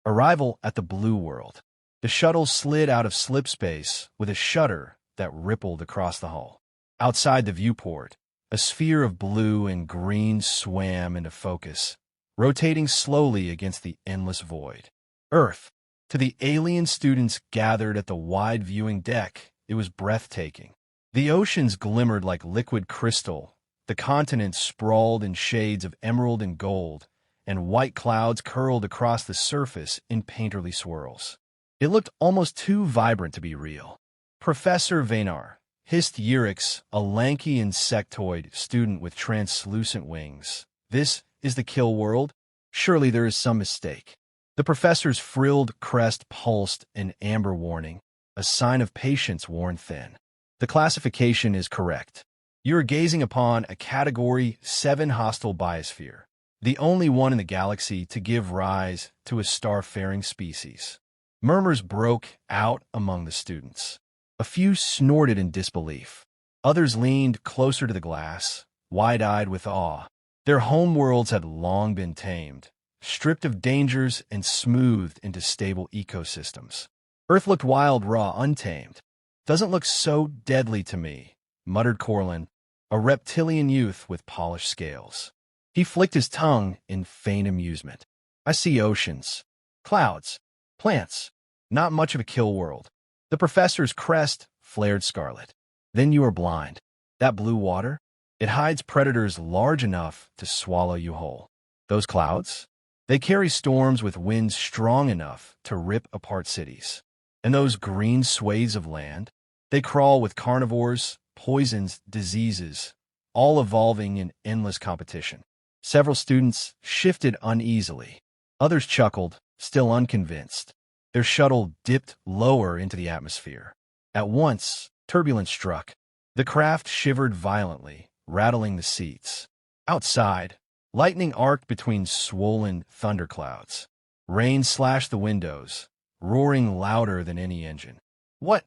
Arrival at the Blue World. The shuttle slid out of slip space with a shudder that rippled across the hull. Outside the viewport, a sphere of blue and green swam into focus, rotating slowly against the endless void. Earth. To the alien students gathered at the wide viewing deck, it was breathtaking. The oceans glimmered like liquid crystal, the continents sprawled in shades of emerald and gold, and white clouds curled across the surface in painterly swirls. It looked almost too vibrant to be real. Professor Vaynar hissed Yurix, a lanky insectoid student with translucent wings. "This is the Killworld? Surely there is some mistake." The professor's frilled crest pulsed an amber warning, a sign of patience worn thin. "The classification is correct. You are gazing upon a Category 7 hostile biosphere, the only one in the galaxy to give rise to a star-faring species." Murmurs broke out among the students. A few snorted in disbelief. Others leaned closer to the glass, wide-eyed with awe. Their homeworlds had long been tamed, stripped of dangers and smoothed into stable ecosystems. Earth looked wild, raw, untamed. "Doesn't look so deadly to me," muttered Corlin, a reptilian youth with polished scales. He flicked his tongue in faint amusement. "I see oceans, clouds, plants. Not much of a kill world." The professor's crest flared scarlet. "Then you are blind. That blue water? It hides predators large enough to swallow you whole. Those clouds? They carry storms with winds strong enough to rip apart cities. And those green swathes of land? They crawl with carnivores, poisons, diseases, all evolving in endless competition." Several students shifted uneasily. Others chuckled, still unconvinced. Their shuttle dipped lower into the atmosphere. At once, turbulence struck. The craft shivered violently, rattling the seats. Outside, lightning arced between swollen thunderclouds. Rain slashed the windows, roaring louder than any engine. What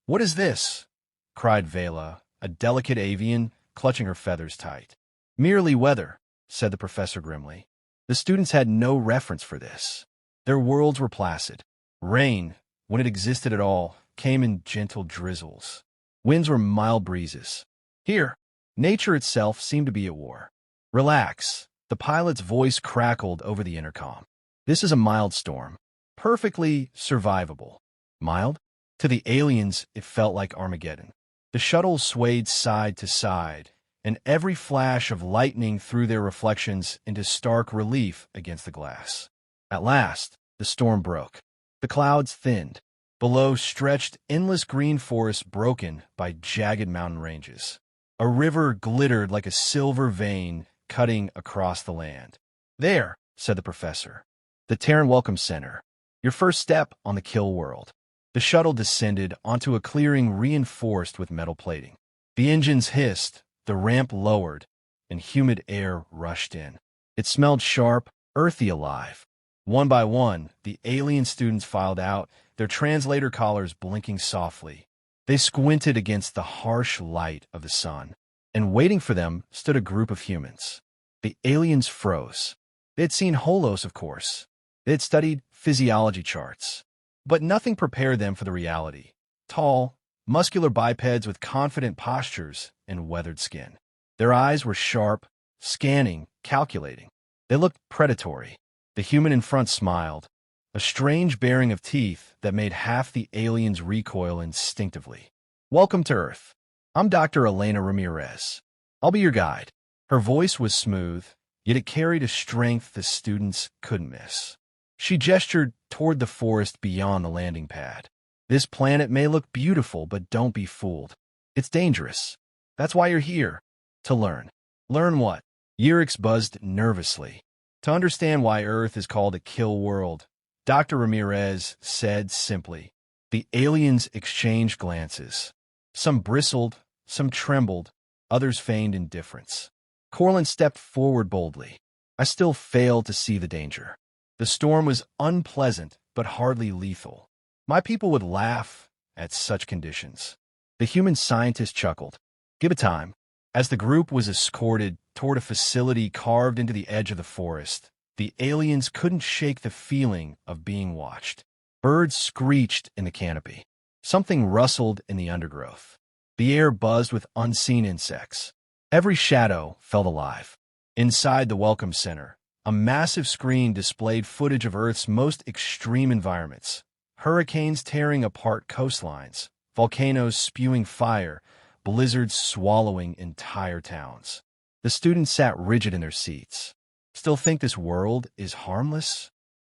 is this?" cried Vela, a delicate avian, clutching her feathers tight. "Merely weather," said the professor grimly. The students had no reference for this. Their worlds were placid. Rain, when it existed at all, came in gentle drizzles. Winds were mild breezes. Here, nature itself seemed to be at war. "Relax," the pilot's voice crackled over the intercom. "This is a mild storm. Perfectly survivable." Mild? To the aliens, it felt like Armageddon. The shuttle swayed side to side, and every flash of lightning threw their reflections into stark relief against the glass. At last, the storm broke. The clouds thinned. Below stretched endless green forests broken by jagged mountain ranges. A river glittered like a silver vein cutting across the land. "There," said the professor. "The Terran Welcome Center. Your first step on the Kill World." The shuttle descended onto a clearing reinforced with metal plating. The engines hissed, the ramp lowered, and humid air rushed in. It smelled sharp, earthy alive. One by one, the alien students filed out, their translator collars blinking softly. They squinted against the harsh light of the sun, and waiting for them stood a group of humans. The aliens froze. They had seen Holos, of course. They had studied physiology charts. But nothing prepared them for the reality. Tall, muscular bipeds with confident postures and weathered skin. Their eyes were sharp, scanning, calculating. They looked predatory. The human in front smiled, a strange baring of teeth that made half the aliens recoil instinctively. "Welcome to Earth. I'm Dr. Elena Ramirez. I'll be your guide." Her voice was smooth, yet it carried a strength the students couldn't miss. She gestured toward the forest beyond the landing pad. "This planet may look beautiful, but don't be fooled. It's dangerous. That's why you're here. To learn." "Learn what?" Yurix buzzed nervously. "To understand why Earth is called a kill world," Dr. Ramirez said simply. The aliens exchanged glances. Some bristled, some trembled, others feigned indifference. Corlin stepped forward boldly. "I still fail to see the danger. The storm was unpleasant, but hardly lethal. My people would laugh at such conditions." The human scientist chuckled. "Give it time." As the group was escorted toward a facility carved into the edge of the forest, The aliens couldn't shake the feeling of being watched. Birds screeched in the canopy. Something rustled in the undergrowth. The air buzzed with unseen insects. Every shadow felt alive. Inside the Welcome Center, a massive screen displayed footage of Earth's most extreme environments. Hurricanes tearing apart coastlines, volcanoes spewing fire, blizzards swallowing entire towns. The students sat rigid in their seats. Still think this world is harmless?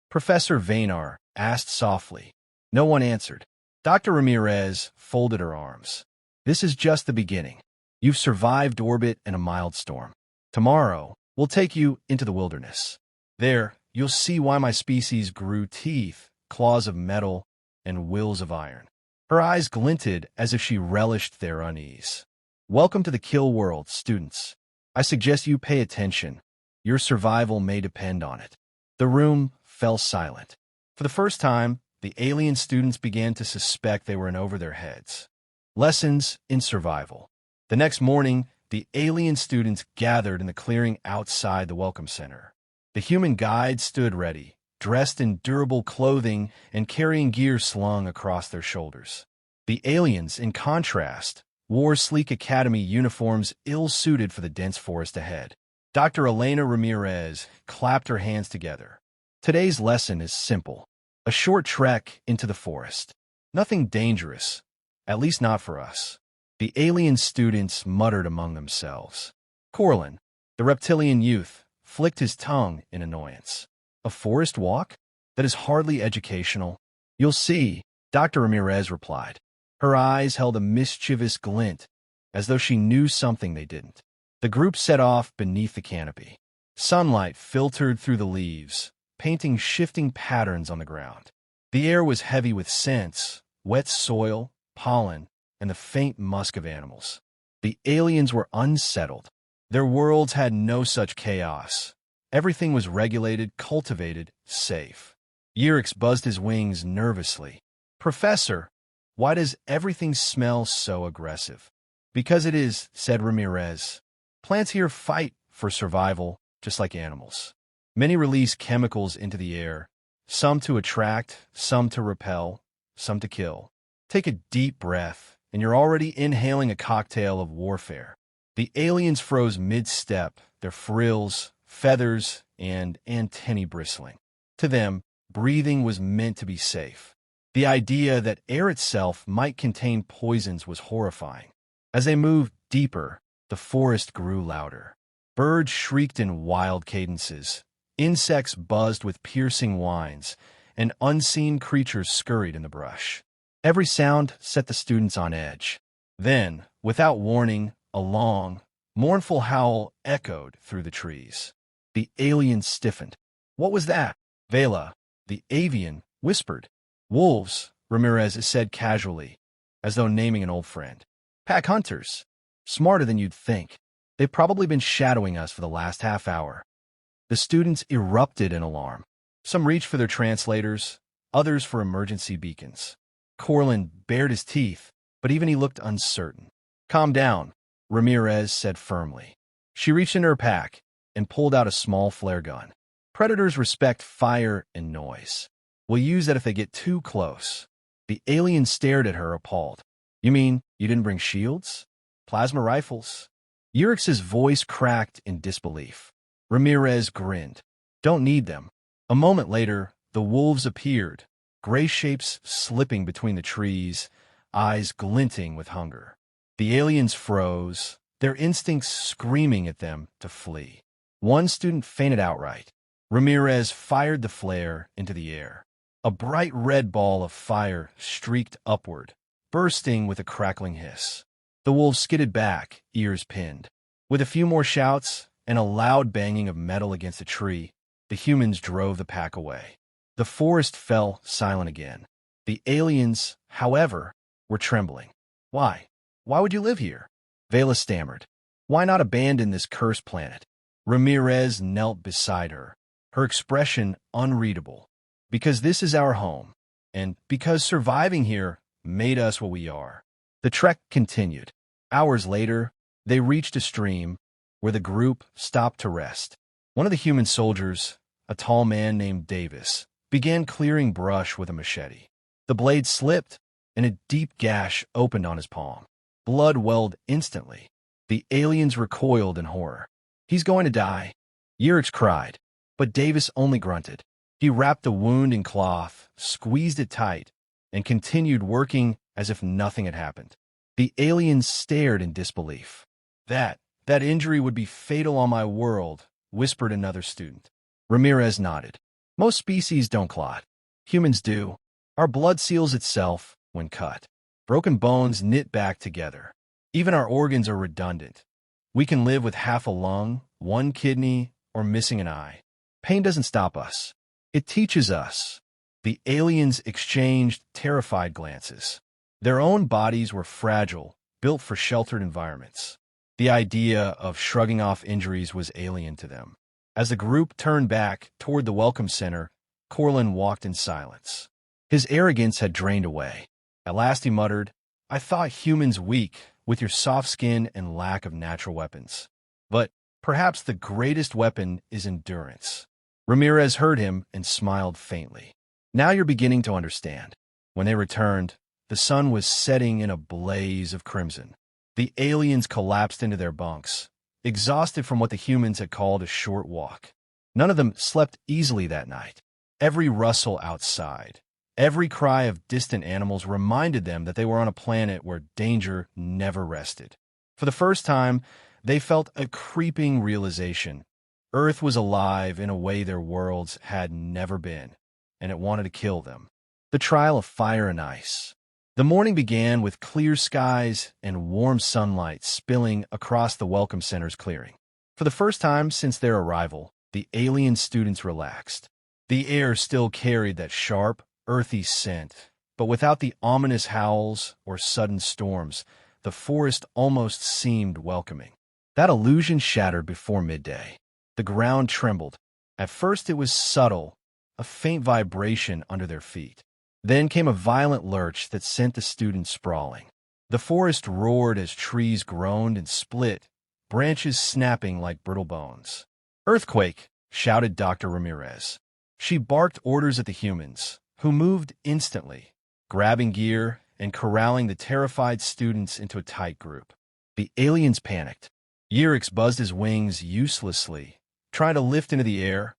Professor Vaynar asked softly. No one answered. Dr. Ramirez folded her arms. This is just the beginning. You've survived orbit and a mild storm. Tomorrow, we'll take you into the wilderness. There, you'll see why my species grew teeth, claws of metal, and wills of iron. Her eyes glinted as if she relished their unease. Welcome to the Killworld, students. I suggest you pay attention. Your survival may depend on it. The room fell silent. For the first time, the alien students began to suspect they were in over their heads. Lessons in survival. The next morning, the alien students gathered in the clearing outside the Welcome Center. The human guides stood ready, dressed in durable clothing and carrying gear slung across their shoulders. The aliens, in contrast, wore sleek academy uniforms ill-suited for the dense forest ahead. Dr. Elena Ramirez clapped her hands together. Today's lesson is simple. A short trek into the forest. Nothing dangerous, at least not for us. The alien students muttered among themselves. Corlin, the reptilian youth, flicked his tongue in annoyance. A forest walk? That is hardly educational. You'll see, Dr. Ramirez replied. Her eyes held a mischievous glint, as though she knew something they didn't. The group set off beneath the canopy. Sunlight filtered through the leaves, painting shifting patterns on the ground. The air was heavy with scents, wet soil, pollen, and the faint musk of animals. The aliens were unsettled. Their worlds had no such chaos. Everything was regulated, cultivated, safe. Yurix buzzed his wings nervously. Professor, why does everything smell so aggressive? Because it is, said Ramirez. Plants here fight for survival, just like animals. Many release chemicals into the air, some to attract, some to repel, some to kill. Take a deep breath, and you're already inhaling a cocktail of warfare. The aliens froze mid-step, their frills, feathers, and antennae bristling. To them, breathing was meant to be safe. The idea that air itself might contain poisons was horrifying. As they moved deeper, the forest grew louder. Birds shrieked in wild cadences. Insects buzzed with piercing whines, and unseen creatures scurried in the brush. Every sound set the students on edge. Then, without warning, a long, mournful howl echoed through the trees. The aliens stiffened. What was that? Vela, the avian, whispered. Wolves, Ramirez said casually, as though naming an old friend. Pack hunters. Smarter than you'd think. They've probably been shadowing us for the last half hour. The students erupted in alarm. Some reached for their translators, others for emergency beacons. Corlin bared his teeth, but even he looked uncertain. Calm down, Ramirez said firmly. She reached into her pack and pulled out a small flare gun. Predators respect fire and noise. We'll use that if they get too close. The alien stared at her, appalled. You mean you didn't bring shields? Plasma rifles? Urix's voice cracked in disbelief. Ramirez grinned. Don't need them. A moment later, the wolves appeared, gray shapes slipping between the trees, eyes glinting with hunger. The aliens froze, their instincts screaming at them to flee. One student fainted outright. Ramirez fired the flare into the air. A bright red ball of fire streaked upward, bursting with a crackling hiss. The wolves skidded back, ears pinned. With a few more shouts and a loud banging of metal against a tree, the humans drove the pack away. The forest fell silent again. The aliens, however, were trembling. Why? Why would you live here? Vela stammered. Why not abandon this cursed planet? Ramirez knelt beside her, her expression unreadable. Because this is our home, and because surviving here made us what we are. The trek continued. Hours later, they reached a stream where the group stopped to rest. One of the human soldiers, a tall man named Davis, began clearing brush with a machete. The blade slipped, and a deep gash opened on his palm. Blood welled instantly. The aliens recoiled in horror. "He's going to die," Yurix cried, but Davis only grunted. He wrapped the wound in cloth, squeezed it tight, and continued working as if nothing had happened. The aliens stared in disbelief. That injury would be fatal on my world," whispered another student. Ramirez nodded. "Most species don't clot. Humans do. Our blood seals itself when cut. Broken bones knit back together. Even our organs are redundant. We can live with half a lung, one kidney, or missing an eye. Pain doesn't stop us. It teaches us." The aliens exchanged terrified glances. Their own bodies were fragile, built for sheltered environments. The idea of shrugging off injuries was alien to them. As the group turned back toward the welcome center, Corlin walked in silence. His arrogance had drained away. At last he muttered, "I thought humans weak, with your soft skin and lack of natural weapons. But perhaps the greatest weapon is endurance." Ramirez heard him and smiled faintly. "Now you're beginning to understand." When they returned, the sun was setting in a blaze of crimson. The aliens collapsed into their bunks, exhausted from what the humans had called a short walk. None of them slept easily that night. Every rustle outside, every cry of distant animals reminded them that they were on a planet where danger never rested. For the first time, they felt a creeping realization. Earth was alive in a way their worlds had never been, and it wanted to kill them. The trial of fire and ice. The morning began with clear skies and warm sunlight spilling across the Welcome Center's clearing. For the first time since their arrival, the alien students relaxed. The air still carried that sharp, earthy scent, but without the ominous howls or sudden storms, the forest almost seemed welcoming. That illusion shattered before midday. The ground trembled. At first it was subtle, a faint vibration under their feet. Then came a violent lurch that sent the students sprawling. The forest roared as trees groaned and split, branches snapping like brittle bones. "Earthquake!" shouted Dr. Ramirez. She barked orders at the humans, who moved instantly, grabbing gear and corralling the terrified students into a tight group. The aliens panicked. Yurix buzzed his wings uselessly, trying to lift into the air,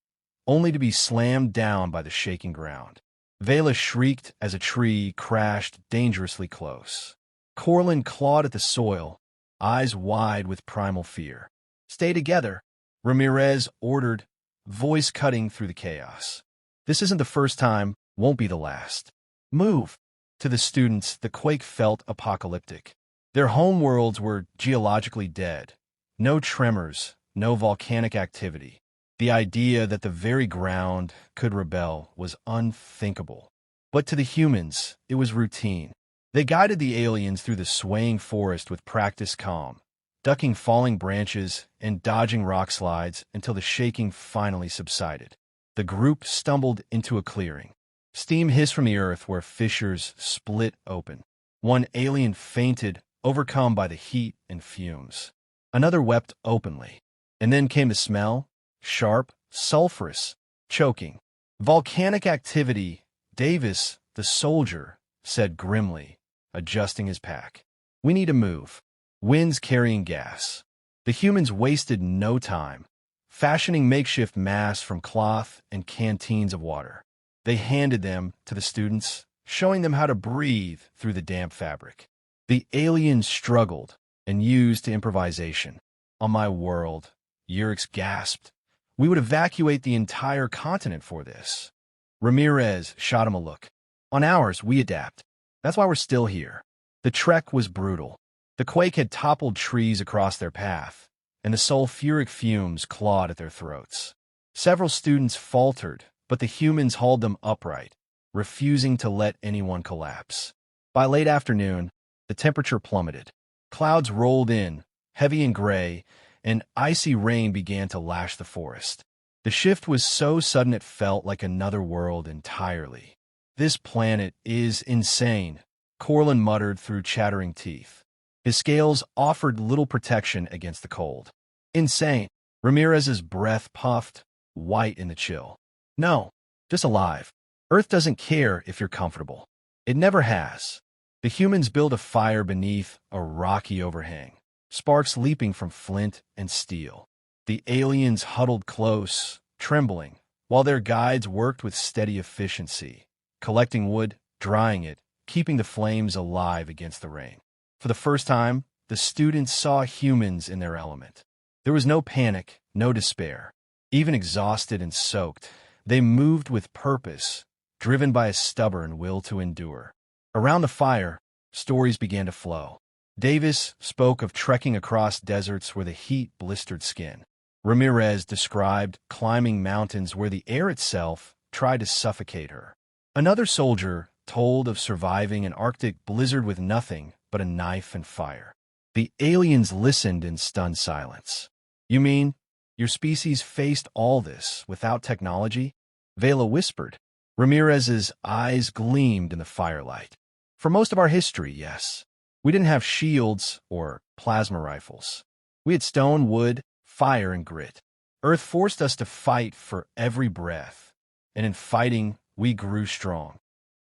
only to be slammed down by the shaking ground. Vela shrieked as a tree crashed dangerously close. Corlin clawed at the soil, eyes wide with primal fear. "Stay together," Ramirez ordered, voice cutting through the chaos. "This isn't the first time, won't be the last. Move." To the students, the quake felt apocalyptic. Their home worlds were geologically dead. No tremors, no volcanic activity. The idea that the very ground could rebel was unthinkable. But to the humans, it was routine. They guided the aliens through the swaying forest with practiced calm, ducking falling branches and dodging rock slides until the shaking finally subsided. The group stumbled into a clearing. Steam hissed from the earth where fissures split open. One alien fainted, overcome by the heat and fumes. Another wept openly. And then came the smell. Sharp, sulfurous, choking. "Volcanic activity," Davis, the soldier, said grimly, adjusting his pack. "We need to move." Winds carrying gas. The humans wasted no time, fashioning makeshift masks from cloth and canteens of water. They handed them to the students, showing them how to breathe through the damp fabric. The aliens struggled and used improvisation. "On my world," Yurix gasped. "We would evacuate the entire continent for this." Ramirez shot him a look. "On ours, we adapt. That's why we're still here." The trek was brutal. The quake had toppled trees across their path, and the sulfuric fumes clawed at their throats. Several students faltered, but the humans hauled them upright, refusing to let anyone collapse. By late afternoon, the temperature plummeted. Clouds rolled in, heavy and gray, and icy rain began to lash the forest. The shift was so sudden it felt like another world entirely. "This planet is insane," Corlin muttered through chattering teeth. His scales offered little protection against the cold. "Insane." Ramirez's breath puffed, white in the chill. No, just alive. Earth doesn't care if you're comfortable. It never has. The humans build a fire beneath a rocky overhang, sparks leaping from flint and steel. The aliens huddled close, trembling, while their guides worked with steady efficiency, collecting wood, drying it, keeping the flames alive against the rain. For the first time, the students saw humans in their element. There was no panic, no despair. Even exhausted and soaked, they moved with purpose, driven by a stubborn will to endure. Around the fire, stories began to flow. Davis spoke of trekking across deserts where the heat blistered skin. Ramirez described climbing mountains where the air itself tried to suffocate her. Another soldier told of surviving an Arctic blizzard with nothing but a knife and fire. The aliens listened in stunned silence. You mean your species faced all this without technology? Vela whispered. Ramirez's eyes gleamed in the firelight. For most of our history, yes. We didn't have shields or plasma rifles. We had stone, wood, fire, and grit. Earth forced us to fight for every breath, and in fighting, we grew strong.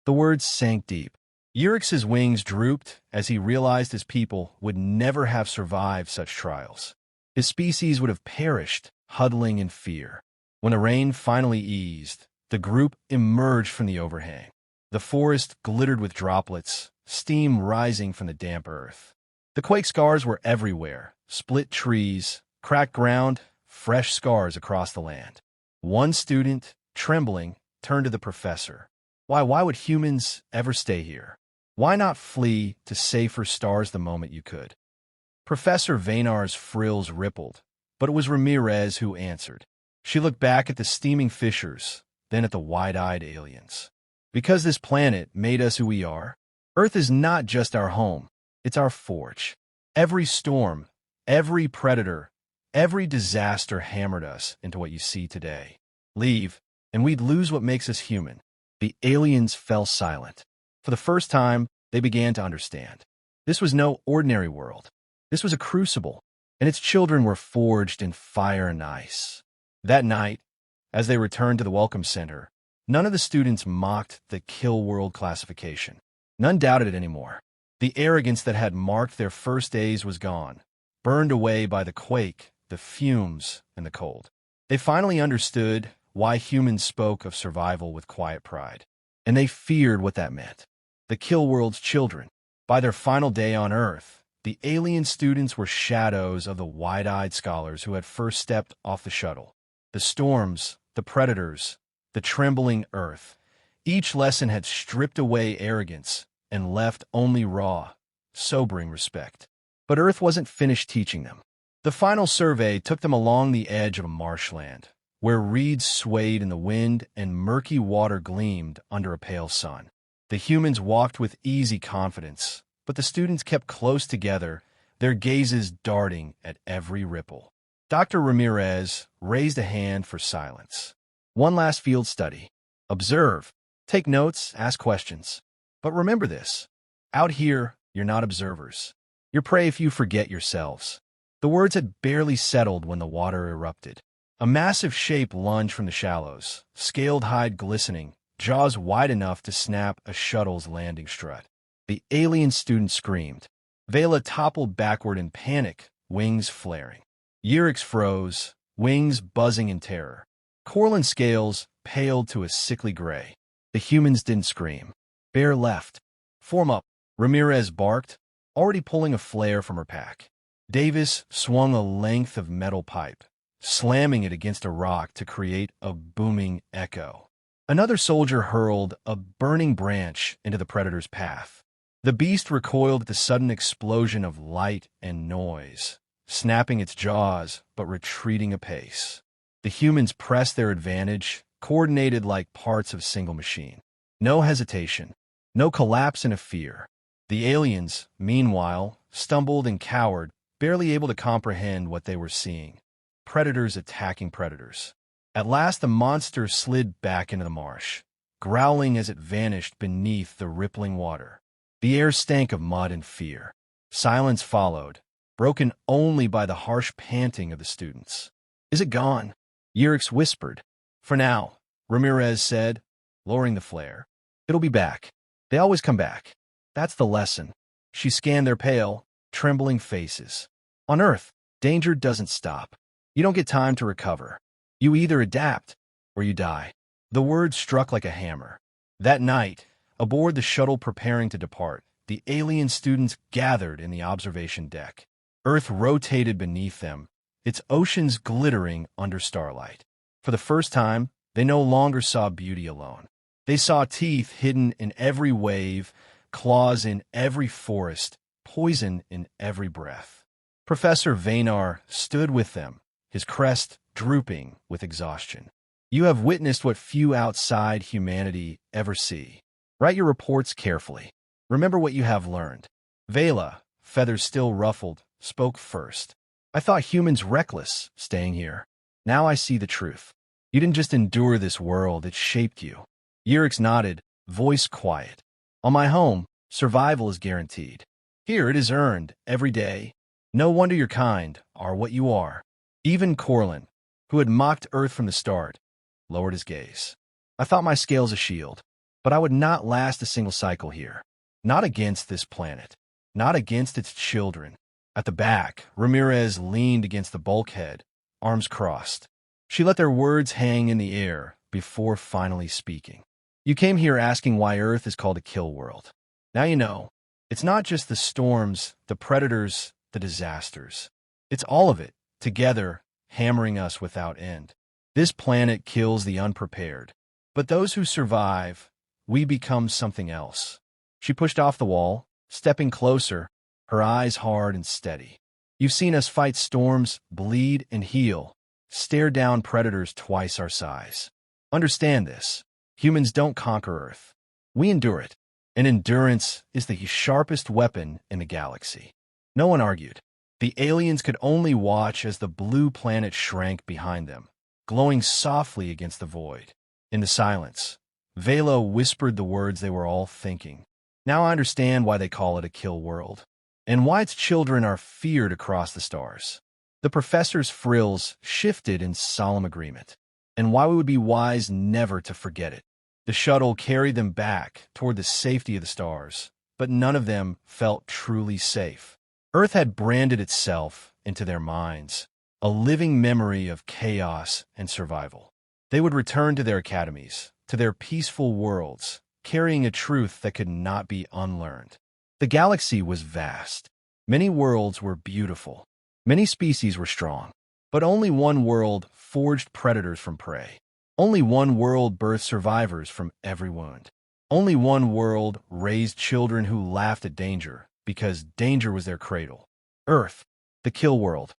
The words sank deep. Urix's wings drooped as he realized his people would never have survived such trials. His species would have perished, huddling in fear. When the rain finally eased, the group emerged from the overhang. The forest glittered with droplets, steam rising from the damp earth. The quake scars were everywhere, split trees, cracked ground, fresh scars across the land. One student, trembling, turned to the professor. Why would humans ever stay here? Why not flee to safer stars the moment you could? Professor Vaynar's frills rippled, but it was Ramirez who answered. She looked back at the steaming fissures, then at the wide-eyed aliens. Because this planet made us who we are, Earth is not just our home, it's our forge. Every storm, every predator, every disaster hammered us into what you see today. Leave, and we'd lose what makes us human. The aliens fell silent. For the first time, they began to understand. This was no ordinary world. This was a crucible, and its children were forged in fire and ice. That night, as they returned to the Welcome Center, none of the students mocked the Killworld classification. None doubted it anymore. The arrogance that had marked their first days was gone, burned away by the quake, the fumes, and the cold. They finally understood why humans spoke of survival with quiet pride, and they feared what that meant. The Killworld's children. By their final day on Earth, the alien students were shadows of the wide-eyed scholars who had first stepped off the shuttle. The storms, the predators, the trembling Earth. Each lesson had stripped away arrogance and left only raw, sobering respect. But Earth wasn't finished teaching them. The final survey took them along the edge of a marshland, where reeds swayed in the wind and murky water gleamed under a pale sun. The humans walked with easy confidence, but the students kept close together, their gazes darting at every ripple. Dr. Ramirez raised a hand for silence. One last field study. Observe. Take notes, ask questions. But remember this. Out here, you're not observers. You're prey if you forget yourselves. The words had barely settled when the water erupted. A massive shape lunged from the shallows, scaled hide glistening, jaws wide enough to snap a shuttle's landing strut. The alien student screamed. Vela toppled backward in panic, wings flaring. Urix froze, wings buzzing in terror. Corlin's scales paled to a sickly gray. The humans didn't scream. Bear left. Form up, Ramirez barked, already pulling a flare from her pack. Davis swung a length of metal pipe, slamming it against a rock to create a booming echo. Another soldier hurled a burning branch into the predator's path. The beast recoiled at the sudden explosion of light and noise, snapping its jaws but retreating a pace. The humans pressed their advantage, coordinated like parts of a single machine. No hesitation, no collapse into fear. The aliens, meanwhile, stumbled and cowered, barely able to comprehend what they were seeing. Predators attacking predators. At last the monster slid back into the marsh, growling as it vanished beneath the rippling water. The air stank of mud and fear. Silence followed, broken only by the harsh panting of the students. "Is it gone?" Urix whispered. "For now, Ramirez said, lowering the flare. It'll be back. They always come back. That's the lesson. She scanned their pale, trembling faces. On Earth, danger doesn't stop. You don't get time to recover. You either adapt or you die. The words struck like a hammer. That night, aboard the shuttle preparing to depart, the alien students gathered in the observation deck. Earth rotated beneath them, its oceans glittering under starlight. For the first time, they no longer saw beauty alone. They saw teeth hidden in every wave, claws in every forest, poison in every breath. Professor Vaynar stood with them, his crest drooping with exhaustion. You have witnessed what few outside humanity ever see. Write your reports carefully. Remember what you have learned. Vela, feathers still ruffled, spoke first. I thought humans reckless, staying here. Now I see the truth. You didn't just endure this world, it shaped you. Yurix nodded, voice quiet. On my home, survival is guaranteed. Here it is earned, every day. No wonder your kind are what you are. Even Corlin, who had mocked Earth from the start, lowered his gaze. I thought my scale's a shield, but I would not last a single cycle here. Not against this planet. Not against its children. At the back, Ramirez leaned against the bulkhead, arms crossed. She let their words hang in the air before finally speaking. You came here asking why Earth is called a Killworld. Now you know. It's not just the storms, the predators, the disasters. It's all of it, together, hammering us without end. This planet kills the unprepared. But those who survive, we become something else. She pushed off the wall, stepping closer, her eyes hard and steady. You've seen us fight storms, bleed and heal, stare down predators twice our size. Understand this. Humans don't conquer Earth. We endure it. And endurance is the sharpest weapon in the galaxy. No one argued. The aliens could only watch as the blue planet shrank behind them, glowing softly against the void. In the silence, Velo whispered the words they were all thinking. Now I understand why they call it a kill world, and why its children are feared across the stars. The professor's frills shifted in solemn agreement, and why we would be wise never to forget it. The shuttle carried them back toward the safety of the stars, but none of them felt truly safe. Earth had branded itself into their minds, a living memory of chaos and survival. They would return to their academies, to their peaceful worlds, carrying a truth that could not be unlearned. The galaxy was vast. Many worlds were beautiful. Many species were strong. But only one world forged predators from prey. Only one world birthed survivors from every wound. Only one world raised children who laughed at danger because danger was their cradle. Earth, the kill world,